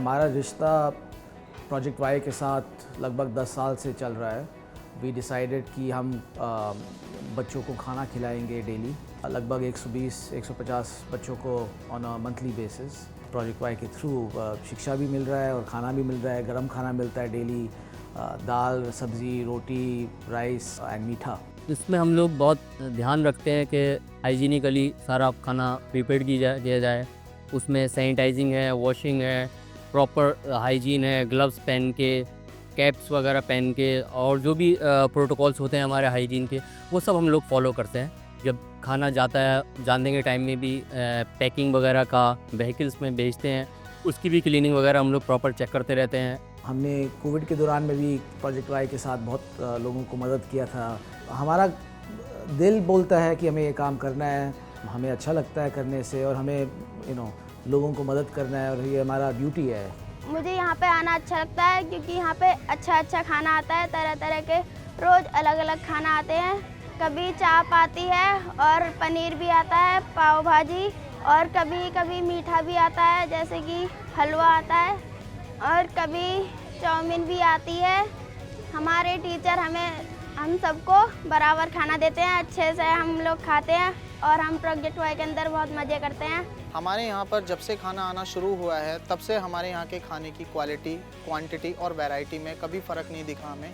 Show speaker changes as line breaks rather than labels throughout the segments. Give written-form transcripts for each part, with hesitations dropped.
हमारा रिश्ता project Y के साथ लगभग 10 साल से चल रहा है। वी डिसाइडेड कि हम बच्चों को खाना खिलाएंगे डेली, लगभग 120-150 बच्चों को on a monthly basis. Project Y के थ्रू शिक्षा भी मिल रहा है और खाना भी मिल रहा है, गरम खाना मिलता है डेली, दाल, सब्ज़ी, रोटी, राइस एंड मीठा।
इसमें हम लोग बहुत ध्यान रखते हैं कि हाइजीनिकली सारा खाना प्रिपेयर किया जाए। उसमें सैनिटाइजिंग है, वॉशिंग है, प्रॉपर हाइजीन है, ग्लव्स पहन के, कैप्स वगैरह पहन के, और जो भी प्रोटोकॉल्स होते हैं हमारे हाइजीन के, वो सब हम लोग फॉलो करते हैं। जब खाना जाता है जाने के टाइम में भी पैकिंग वगैरह का व्हीकल्स में भेजते हैं, उसकी भी क्लीनिंग वगैरह हम लोग प्रॉपर चेक करते रहते हैं।
हमने कोविड के दौरान में भी प्रोजेक्ट वाई के साथ बहुत लोगों को मदद किया था। हमारा दिल बोलता है कि हमें ये काम करना है, हमें अच्छा लगता है करने से, और हमें लोगों को मदद करना है, और ये हमारा ड्यूटी है।
मुझे यहाँ पे आना अच्छा लगता है क्योंकि यहाँ पे अच्छा खाना आता है, तरह तरह के रोज़ अलग अलग खाना आते हैं। कभी चाप आती है और पनीर भी आता है, पाव भाजी, और कभी कभी मीठा भी आता है जैसे कि हलवा आता है, और कभी चाउमीन भी आती है। हमारे टीचर हम सबको बराबर खाना देते हैं, अच्छे से हम लोग खाते हैं, और हम प्रोजेक्ट वाई के अंदर बहुत मज़े करते हैं।
हमारे यहाँ पर जब से खाना आना शुरू हुआ है तब से हमारे यहाँ के खाने की क्वालिटी, क्वांटिटी और वैरायटी में कभी फ़र्क नहीं दिखा हमें।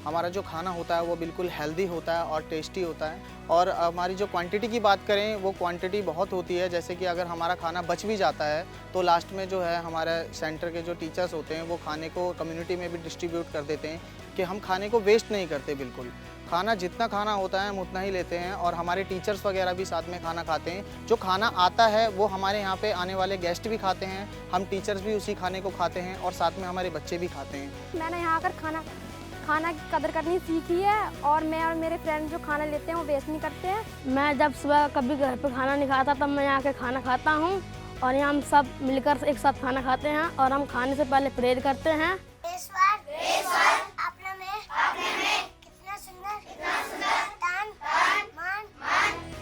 हमारा जो खाना होता है वो बिल्कुल हेल्दी होता है और टेस्टी होता है। और हमारी जो क्वांटिटी की बात करें, वो क्वांटिटी बहुत होती है। जैसे कि अगर हमारा खाना बच भी जाता है तो लास्ट में जो है हमारे सेंटर के जो टीचर्स होते हैं वो खाने को कम्युनिटी में भी डिस्ट्रीब्यूट कर देते हैं कि हम खाने को वेस्ट नहीं करते बिल्कुल। खाना जितना खाना होता है हम उतना ही लेते हैं, और हमारे टीचर्स वगैरह भी साथ में खाना खाते हैं। जो खाना आता है वो हमारे यहाँ पे आने वाले गेस्ट भी खाते हैं, हम टीचर्स भी उसी खाने को खाते हैं, और साथ में हमारे बच्चे भी खाते हैं।
मैंने यहाँ आकर खाना की कदर करनी सीखी है, और मैं और मेरे फ्रेंड्स जो खाना लेते हैं वो वेस्ट नहीं करते हैं। मैं जब सुबह कभी घर पे खाना नहीं खाता तब मैं यहाँ के खाना खाता हूँ, और यहाँ हम सब मिलकर एक साथ खाना खाते हैं, और हम खाने से पहले प्रेयर करते हैं।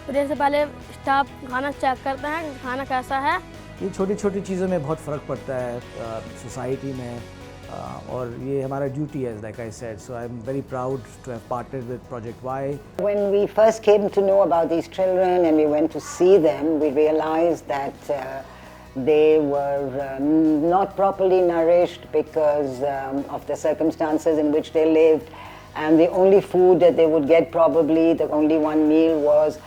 प्रेयर से पहले स्टाफ खाना चेक करते हैं कि खाना कैसा है।
ये छोटी छोटी चीज़ों में बहुत फ़र्क पड़ता है सोसाइटी में, और ये हमारा ड्यूटी है, like I said. So I'm very proud to have partnered with Project Y.
When we first came to know about these children and we went to see them, we realized that they were not properly nourished because of the circumstances in which they lived, and the only food that they would get, probably the only one meal, was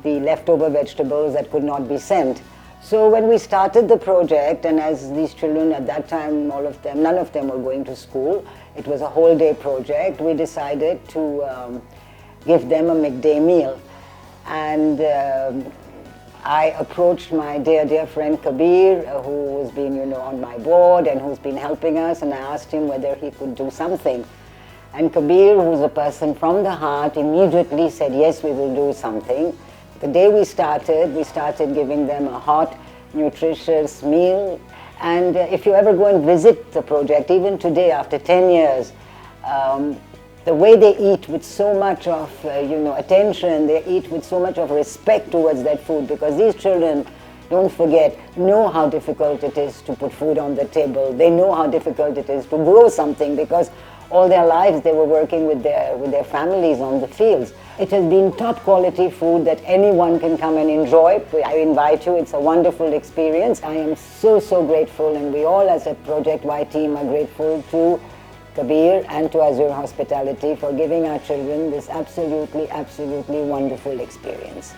the leftover vegetables that could not be sent. So when we started the project, and as these children at that time, none of them were going to school, it was a whole day project, we decided to give them a midday meal. And I approached my dear friend Kabir, who has been on my board and who's been helping us, and I asked him whether he could do something. And Kabir, who's a person from the heart, immediately said, yes, we will do something. The day we started giving them a hot, nutritious meal. And if you ever go and visit the project, even today, after 10 years, the way they eat with so much of attention, they eat with so much of respect towards that food, because these children, don't forget, know how difficult it is to put food on the table. They know how difficult it is to grow something, because all their lives they were working with their families on the fields. It has been top quality food that anyone can come and enjoy. I invite you, it's a wonderful experience. I am so grateful, and we all as a Project Y team are grateful to Kabir and to Azure Hospitality for giving our children this absolutely wonderful experience.